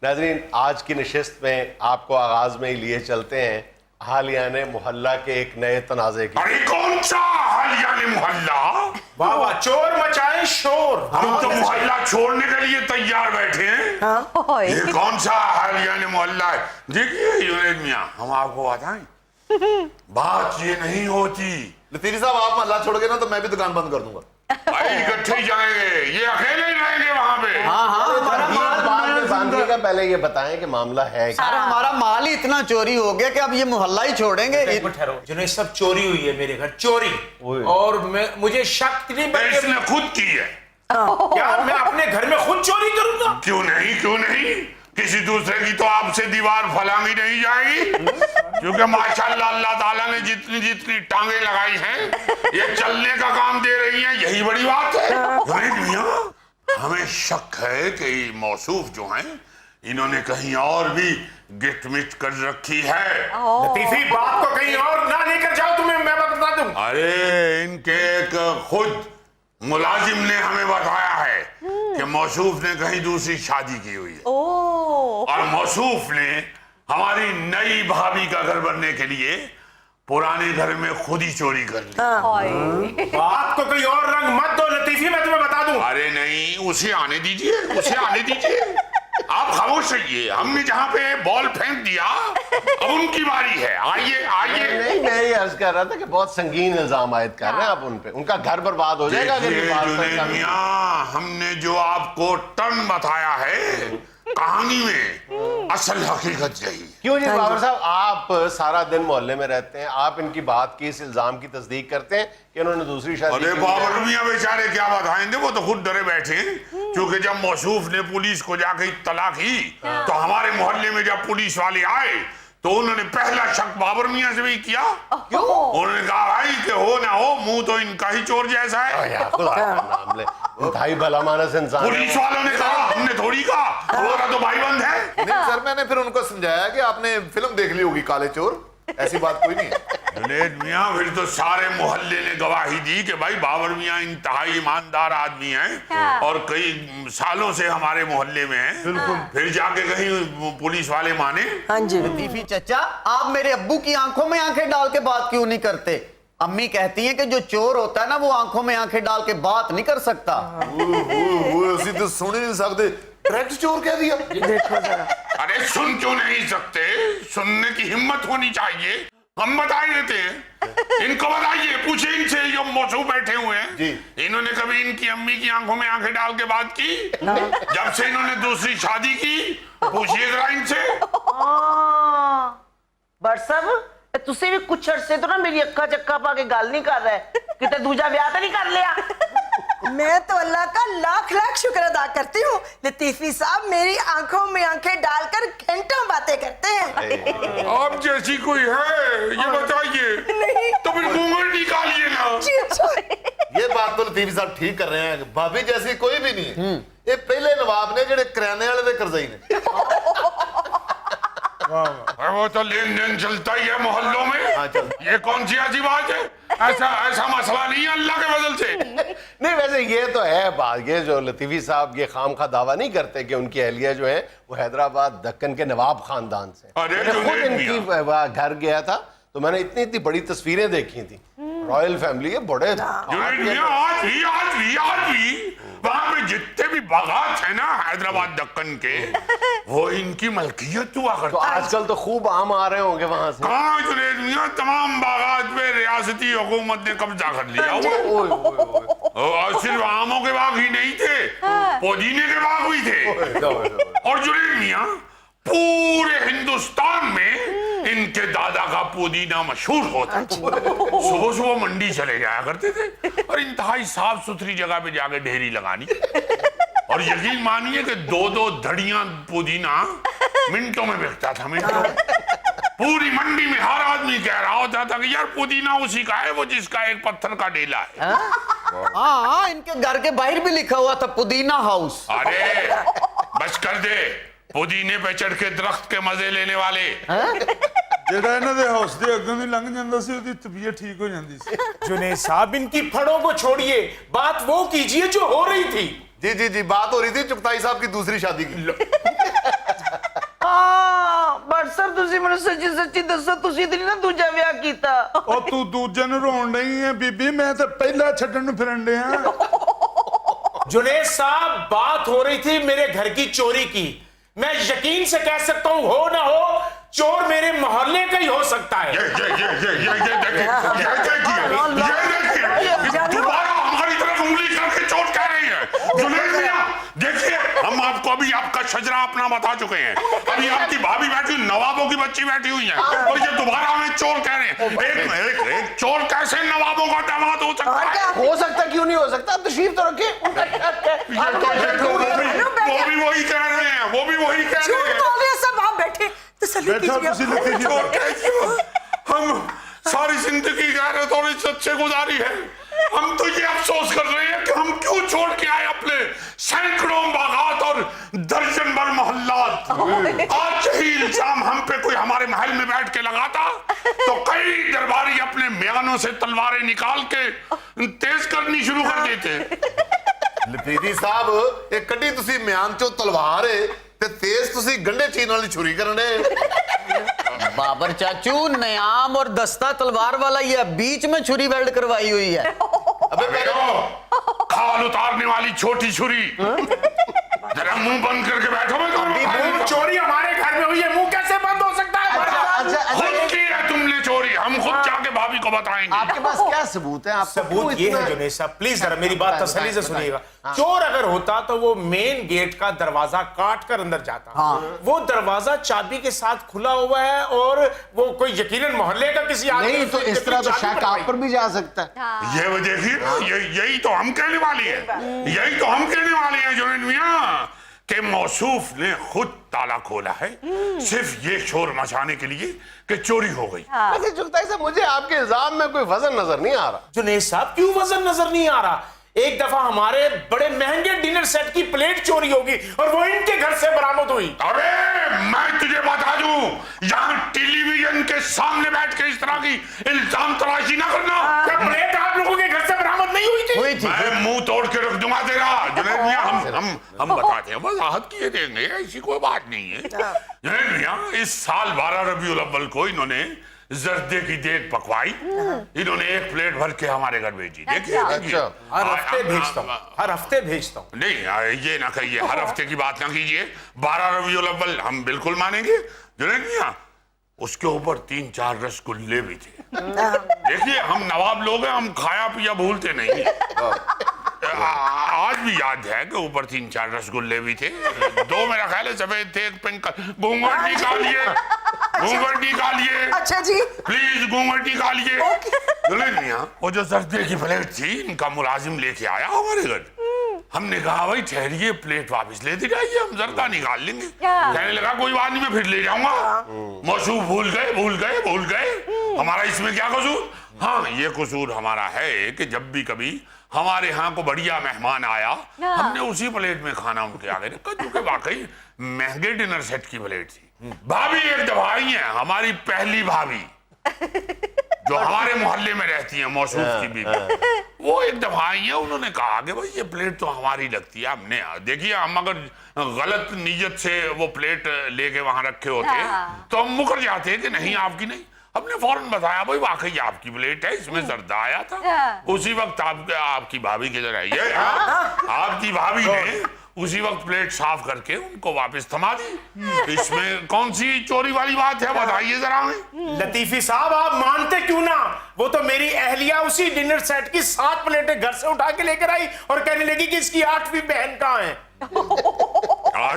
नाज़रीन, आज की नशिस्त में आपको आगाज में ही लिए चलते हैं हालिया ने मोहल्ला के एक नए तनाज़े की। अरे कौन सा हालिया ने मोहल्ला? वाह वाह, चोर मचाए शोर। हम तो मोहल्ला छोड़ने के लिए तैयार बैठे हैं। ये कौन सा हालिया ने मोहल्ला है? देखिए जुनैद मियां, हम आपको बताएं, बात ये नहीं होती। लतीफी साहब, आप मोहल्ला छोड़ गए ना तो मैं भी दुकान बंद कर दूंगा। भाई इकट्ठे जाएंगे, ये अकेले ही रहेंगे वहां पे। का पहले ये बताएं कि मामला है क्या? सर, हमारा माल ही इतना चोरी हो गया कि अब ये मोहल्ला ही छोड़ेंगे। ठहरो जुनैद, सब चोरी हुई है मेरे घर, चोरी। और मुझे शक नहीं, बल्कि इसने खुद की है। क्या मैं अपने घर में खुद चोरी करूंगा? क्यों नहीं, क्यों नहीं? किसी दूसरे की तो आपसे दीवार फलांगी नहीं जाएगी, क्योंकि माशाअल्लाह अल्लाह ताला ने जितनी जितनी टांगे लगाई हैं ये चलने का काम दे रही हैं, यही बड़ी बात है। जुनैद मियां, हमें शक है कि मौसूफ जो हैं इन्होंने कहीं और भी गिट मिट कर रखी है। लतीफी, बात को कहीं और ना लेकर जाओ, तुम्हें मैं बता दूं। अरे इनके एक खुद मुलाजिम ने हमें बताया है कि मौसूफ ने कहीं दूसरी शादी की हुई है और मौसूफ ने हमारी नई भाभी का घर बनने के लिए पुराने घर में खुद ही चोरी कर ली। बात को कोई और रंग मत दो लतीफी, मैं तुम्हें बता दूं। अरे नहीं, उसे आने दीजिए, उसे आने दीजिए। आप खामोश रहिए, हमने जहाँ पे बॉल फेंक दिया अब उनकी बारी है। आइए आइए। नहीं, मैं ये अर्ज कर रहा था कि बहुत संगीन इल्जाम आयद कर रहे हैं आप उन पे, उनका घर बर्बाद हो जाएगा अगर ये बात जुनैद मियां, हमने जो आपको टर्न बताया है कहानी में, असल हकीकत यही। क्यों जी बाबर साहब, आप सारा दिन मोहल्ले में रहते हैं, आप इनकी बात की, इस इल्जाम की तस्दीक करते हैं कि उन्होंने दूसरी शादी अरे की? बाबर मियां बेचारे क्या बताएंगे, वो तो खुद डरे बैठे हैं, क्योंकि जब मौसूफ ने पुलिस को जाके इत्तला की तो हमारे मोहल्ले में जब पुलिस वाले आए तो उन्होंने पहला शक बाबर मियां से भी किया। क्यों? उन्होंने कहा भाई कि हो ना हो, मुंह तो इनका ही चोर जैसा है। खुदा का नाम ले, भाई भला मानस इंसान है। पुलिस वालों ने कहा, हमने थोड़ी कहा, हमारा तो भाई बंद है। नहीं सर, मैंने फिर उनको समझाया कि आपने फिल्म देख ली होगी काले चोर, ऐसी बात कोई नहीं है। जुनैद मियां, फिर तो सारे मोहल्ले ने गवाही दी कि भाई बाबर मियां इंतहाई ईमानदार आदमी हैं और कई सालों से हमारे मोहल्ले में हैं। फिर जाके कहीं पुलिस वाले माने। हाँ जी। लतीफी चचा, आप मेरे अब्बू की आंखों में आंखें डाल के बात क्यों नहीं करते? अम्मी कहती हैं कि जो चोर होता है ना वो आंखों में आंखें डाल के बात नहीं कर सकता। वो असी तो सुन ही नहीं सकते, डायरेक्ट चोर कह दिया। देखो जरा। अरे सुन क्यों नहीं सकते? सुनने की हिम्मत होनी चाहिए, हम बता ही देते हैं। इनको बताइए, पूछे इनसे, जो मौसू बैठे हुए हैं जी। इन्होंने कभी इनकी अम्मी की आंखों में आंखें डाल के बात की? जब से इन्होंने दूसरी शादी की, पूछिए जरा इनसे। बट साहब, तुसी भी कुछ अरसे तो ना मेरी अक्खा चक्का पा के गल नहीं कर रहे, किते दूजा ब्याह तो नहीं कर लिया? मैं तो अल्लाह का लाख लाख शुक्र अदा करती हूँ, लतीफी साहब मेरी आंखों में आंखें डालकर घंटों बातें करते हैं। आप जैसी कोई है ये बताइए, तो फिर घूंघट निकालिए ना। ये बात तो लतीफी साहब ठीक कर रहे हैं, भाभी जैसी कोई भी नहीं है। ये पहले नवाब ने जेडे किराने वाले दे करजाई ने। वो तो लेन देन चलता ही है मोहल्लों में। हाँ, चल। ये कौन सी ऐसी बात है? ऐसा मसला नहीं है अल्लाह के बदल से। नहीं, वैसे ये तो है बात, ये जो लतीफी साहब ये खामखा दावा नहीं करते कि उनकी अहलिया जो है वो हैदराबाद दक्कन के नवाब खानदान से। अरे मैंने खुद जुनैद इनकी घर गया था तो मैंने इतनी इतनी बड़ी तस्वीरें देखी थी, रॉयल फैमिली है, बड़े जुनैद मियां, आज भी वहां पे जितने भी बागात है ना हैदराबाद दक्कन के, वो इनकी मलकियत हुआ तो करता है। आजकल तो खूब आम आ रहे होंगे वहां से। कहाँ जुनैद मियां, तमाम बागात पे रियासती हुकूमत ने कब्जा कर लिया हुआ। और सिर्फ आमों के बाग ही नहीं थे, पुदीने के बाग भी थे। और जुनैद मियां, पूरे हिंदुस्तान में इनके दादा का पुदीना मशहूर होता। सुबह सुबह मंडी चले जाया करते थे और इंतहाई साफ सुथरी जगह पे जाके ढेरी लगानी, और यकीन मानिए कि 2-2 धड़ियां पुदीना मिनटों में बिकता था, मिनटों में। पूरी मंडी में हर आदमी कह रहा होता था कि यार पुदीना उसी का है वो जिसका एक पत्थर का डेला है। हाँ, इनके घर के बाहर भी लिखा हुआ था पुदीना हाउस। अरे बस कर दे, पुदीने पे चढ़ के दरख्त के मजे लेने वाले। ਜਿਹੜਾ ਇਹਨਾਂ ਦੇ ਹਾਊਸ ਦੇ ਅੱਗੋਂ ਦੀ ਲੰਘ ਜਾਂਦਾ ਸੀ ਉਹਦੀ ਤਬੀਅਤ ठीक हो जाती ਸੀ। जुनैद साहब, इनकी फड़ों को छोड़िए, बात वो कीजिए जो हो रही थी। जी जी जी, बात हो रही थी चुगताई साहब की दूसरी शादी की। ਮੈਨੂੰ ਸੱਚੀ ਸੱਚੀ ਦੱਸੋ ਤੁਸੀਂ ਤੇ ਨੀ ਨਾ ਦੂਜਾ ਵਿਆਹ ਕੀਤਾ? ਉਹ ਤੂੰ ਦੂਜੇ ਨੂੰ ਰੋਣ ਨਹੀਂ ਹੈ ਬੀਬੀ, ਮੈਂ ਤਾਂ ਪਹਿਲਾਂ ਛੱਡਣ ਨੂੰ ਫਿਰਨ ਡਿਆ। जुनेद साहब, बात हो रही थी मेरे घर की चोरी की। मैं यकीन से कह सकता हूं, हो ना हो, चोर मेरे मोहल्ले का ही हो सकता है। ये देखिए, दोबारा हमारी तरफ उंगली करके चोट कह रही है। जुनैद मियां, देखिए, हम आपको अभी आपका शजरा अपना बता चुके हैं। अभी आपकी भाभी बैठी हुई, नवाबों की बच्ची बैठी हुई है, और ये दोबारा हमें चोर कह रहे हैं। एक चोर कैसे नवाबों का दामाद हो सकता है? हो सकता, क्यों नहीं हो सकता? तशरीफ तो रखे। वो भी वही कह रहे हैं, वो भी वही कह रहे झूठ हैं। बोल रहे हैं सब, आप बैठे तसल्ली बैठा कीजिए। तुसी लिखी जी। चोर कैसी हो? हम सारी जिंदगी गैरतौर इज्जत से गुजारी है। हम तो ये अफसोस कर रहे हैं कि हम क्यों छोड़ के आए अपने सैकड़ों बागात और दर्जन भर मोहल्लात। आज ही इल्जाम हम पे कोई हमारे महल में बैठ के लगाता तो कई दरबारी अपने म्यानों से तलवारें निकाल के तेज करनी शुरू कर देते। ਲਤੀਫੀ ਸਾਹਿਬ, ਇਹ ਕੱਢੀ ਤੁਸੀਂ ਮਿਆਨ ਚੋਂ ਤਲਵਾਰ ਏ ਤੇ ਤੇਜ਼ ਤੁਸੀਂ ਗੰਢੇ ਚੀਨ ਵਾਲੀ ਛੁਰੀ ਕਰਨੇ। बाबर चाचू, नयाम और दस्ता तलवार वाला ये बीच में छुरी वेल्ड करवाई हुई है। अबे देखो, खाल उतारने वाली छोटी छुरी। जरा मुंह बंद करके बैठो। मैं चोरी हमारे घर में हुई है, मुंह कैसे बंद हो सकता है? खुद की है तुमने चोरी, हम खुद जाके भाभी को बताएंगे। आपके पास क्या सबूत है? आप सबूत ये है जुनैद साहब, प्लीज जरा मेरी बात तसल्ली से सुनिएगा। चोर अगर होता तो वो मेन गेट का दरवाजा काट कर अंदर जाता। वो दरवाजा चाबी के साथ खुला हुआ है और वो कोई यकीनन मोहल्ले का किसी आदमी नहीं तो इस तरह तो शक आप पर भी जा सकता है। ये वो देखिए, यही तो हम कहने वाले हैं, यही तो हम कहने वाले हैं जुनैद मियां, कि मौसूफ ने खुद ताला खोला है सिर्फ ये शोर मचाने के लिए कि चोरी हो गई। वैसे चुगताई से मुझे आपके इल्जाम में कोई वजन नजर नहीं आ रहा। जुनैद साहब, क्यों वजन नजर नहीं आ रहा? एक दफा हमारे बड़े महंगे डिनर सेट की प्लेट चोरी होगी और वो इनके घर से बरामद हुई। अरे मैं तुझे बता दूं, यहाँ टेलीविजन के सामने बैठ के इस तरह की इल्जाम तराशी ना करना। क्या प्लेट आप लोगों के घर से बरामद नहीं हुई थी? हुई थी। मैं मुंह तोड़ के रख दूंगा तेरा। जुनैद मियां, हम बताते हैं, वजाहत किए देंगे, ऐसी कोई बात नहीं है। जुनैद मियां, इस साल 12 रबीउल अव्वल को इन्होंने जर्दे की देग पकवाई। इन्होंने एक प्लेट भर के हमारे घर भेजी। देखिए, हर हफ्ते भेजता हूँ, हर हफ्ते भेजता हूँ। नहीं, ये ना कहिए, हर हफ्ते की बात ना कीजिए। 12 रबीउल अव्वल हम बिल्कुल मानेंगे। जुनैद मियां, उसके ऊपर 3-4 रसगुल्ले भी थे। देखिए, हम नवाब लोग हैं, हम खाया पिया भूलते नहीं। आज भी याद है कि ऊपर 3-4 रसगुल्ले भी थे। 2 मेरा ख्याल है सफेद थे, एक पिंक। घूंघट निकालिए, घूंघट निकालिए। अच्छा जी, प्लीज घूंघट निकालिए। जुनैद मियां, वो जो जर्दे की प्लेट थी, इनका मुलाजिम लेके आया हमारे घर। हमने कहा भाई ठहरिए, प्लेट वापस लेते जाइए, हम जर्दा निकाल लेंगे। कहने लगा कोई बात नहीं, मैं फिर ले जाऊंगा। मौसूफ भूल गए। हमारा इसमें क्या कसूर? हाँ, ये कसूर हमारा है कि जब भी कभी हमारे यहाँ को बढ़िया मेहमान आया, हमने उसी प्लेट में खाना उनके आगे रखा, जो कि वाकई महंगे डिनर सेट की प्लेट थी। भाभी एक दफा आई है, हमारी पहली भाभी जो हमारे मोहल्ले में रहती है, मौसूफ की बीवी। वो एक दफा आई है, उन्होंने कहा कि भाई ये प्लेट तो हमारी लगती है। हमने देखिए, हम अगर गलत नीयत से वो प्लेट लेके वहां रखे होते तो हम मुकर जाते कि नहीं, आपकी नहीं। हमने फौरन बताया भाई वाकई आपकी प्लेट है, इसमें जर्दा आया था। उसी वक्त आपकी भाभी किधर आई है? आपकी भाभी ने उसी वक्त प्लेट साफ करके उनको वापस थमा दी। इसमें कौन सी चोरी वाली बात है, बताइए जरा हमें। लतीफी साहब, आप मानते क्यों ना? वो तो मेरी अहलिया उसी डिनर सेट की 7 प्लेटें घर से उठा के लेकर आई और कहने लगी कि इसकी 8वीं बहन कहाँ है।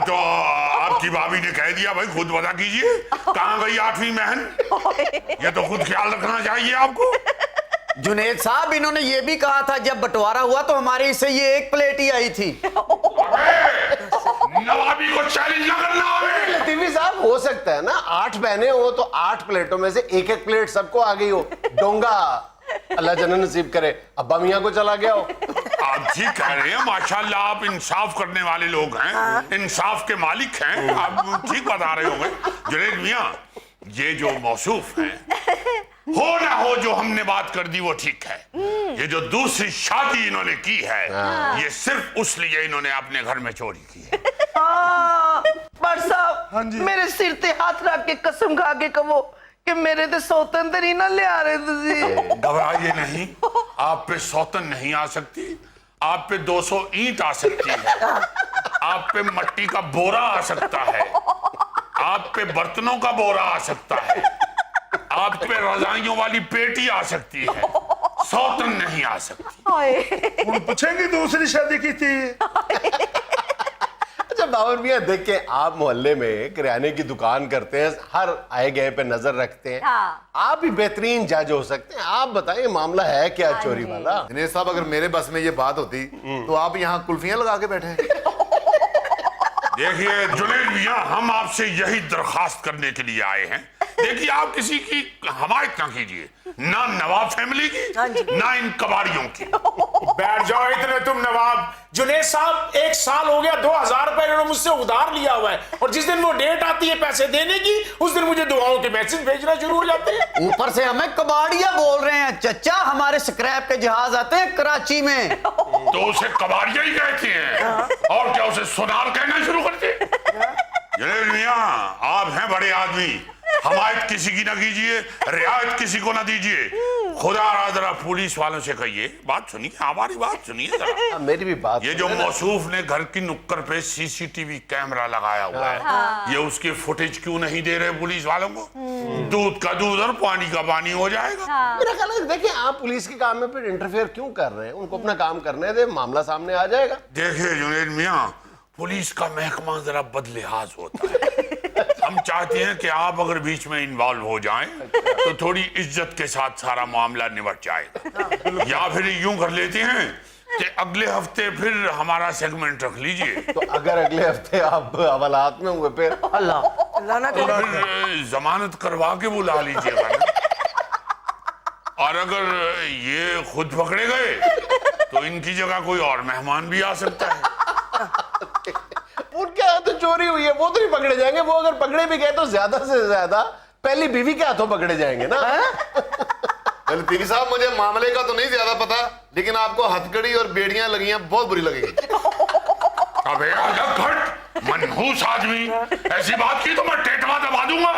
तो आपकी भाभी ने कह दिया भाई खुद बता कीजिए कहाँ गई 8वीं बहन। ये तो खुद ख्याल रखना चाहिए आपको। जुनैद साहब, इन्होंने ये भी कहा था जब बंटवारा हुआ तो हमारे इससे ये 1 प्लेट ही आई थी। नवाबी को चैलेंज न करना हमें। लतीफी साहब, हो सकता है ना 8 बहनें हो तो 8 प्लेटों में से 1-1 प्लेट सबको आ गई हो। डोंगा अल्लाह जन्नत नसीब करे अब्बा मियां को चला गया हो। आप ठीक कह रहे हैं, माशाल्लाह आप इंसाफ करने वाले लोग हैं, इंसाफ के मालिक हैं, आप ठीक बता रहे होंगे। जुनैद मियां, ये जो मौसूफ है, हो ना हो जो हमने बात कर दी वो ठीक है। ये जो दूसरी शादी इन्होंने की है, ये सिर्फ उस लिए इन्होंने अपने घर में चोरी की है। हाँ बट हाँ साहब जी। मेरे सिर ते हाथ रख के कसम खा के कहो कि मेरे ते सौतन ते नहीं ना ले आ रहे तुसी। घबराइए नहीं, आप पे सौतन नहीं आ सकती, आप पे 200 ईंट आ सकती है, आप पे मट्टी का बोरा आ सकता है, आप पे बर्तनों का बोरा आ सकता है, आप पे रजाइयों वाली पेटी आ सकती है, सौतन नहीं आ सकती। ਹੁਣ ਪੁੱਛेंगे दूसरी शादी की थी। अच्छा बाबर मियाँ, देख आप मोहल्ले में किराने की दुकान करते हैं, हर आए गए पे नजर रखते हैं। हाँ। आप भी बेहतरीन जज हो सकते हैं। आप बताइए मामला है क्या चोरी वाला? दिनेश साहब, अगर मेरे बस में ये बात होती तो आप यहाँ कुल्फियां लगा के बैठे हैं। देखिए जुनैद मियां, हम आपसे यही दरखास्त करने के लिए आए हैं। देखिए आप किसी की हमायत ना कीजिए, ना नवाब फैमिली की ना इन कबाड़ियों की। बैठ जाओ इतने तुम नवाब। जुनेद साहब 1 साल हो गया, 2000 रुपए इन्होंने मुझसे उधार लिया हुआ है, और जिस दिन वो डेट आती है पैसे देने की, उस दिन मुझे दुआओं के मैसेज भेजना शुरू हो जाते हैं। ऊपर से हमें कबाड़िया बोल रहे हैं। चचा, हमारे स्क्रैप के जहाज आते हैं कराची में। तो उसे कबाड़िया ही कहते हैं, और क्या उसे सोनार कहना शुरू करते हैं? जुनैद मियां, आप हैं बड़े आदमी, हमायत किसी की ना कीजिए, रियायत किसी को ना दीजिए। खुदा रहा जरा पुलिस वालों से कहिए, बात सुनिए, हमारी बात सुनिए जरा। मेरी भी बात ये जो मौसूफ ने घर की नुक्कड़ पे सीसीटीवी कैमरा लगाया हुआ है, ये उसकी फुटेज क्यों नहीं दे रहे पुलिस वालों को? दूध का दूध और पानी का पानी हो जाएगा। मेरा ख्याल है, देखिए आप पुलिस के काम में फिर इंटरफेयर क्यों कर रहे हैं? उनको अपना काम करने दे, मामला सामने आ जाएगा। देखिए जुनैद मियां, पुलिस का महकमा जरा बदलिहाज होता है। हम चाहते हैं कि आप अगर बीच में इन्वॉल्व हो जाएं तो थोड़ी इज्जत के साथ सारा मामला निपट जाएगा। या फिर यूं कर लेते हैं कि अगले हफ्ते फिर हमारा सेगमेंट रख लीजिए, तो अगर अगले हफ्ते आप हवालात में हुए फिर अल्लाह ना तो करे। फिर जमानत करवा के बुला लीजिएगा ना। और अगर ये खुद पकड़े गए तो इनकी जगह कोई और मेहमान भी आ सकता है। उनके हाथों चोरी हुई है, वो तो नहीं पकड़े जाएंगे। वो अगर पकड़े भी गए तो ज्यादा से ज्यादा पहली बीवी के हाथों पकड़े जाएंगे ना। लतीफ साहब, मुझे मामले का तो नहीं ज्यादा पता, लेकिन आपको हथकड़ी और बेड़ियां लगी हैं, बहुत बुरी लगेगी। अबे आजा घट, मनहूस आदमी, ऐसी बात की तो मैं टेटवा दबा दूंगा।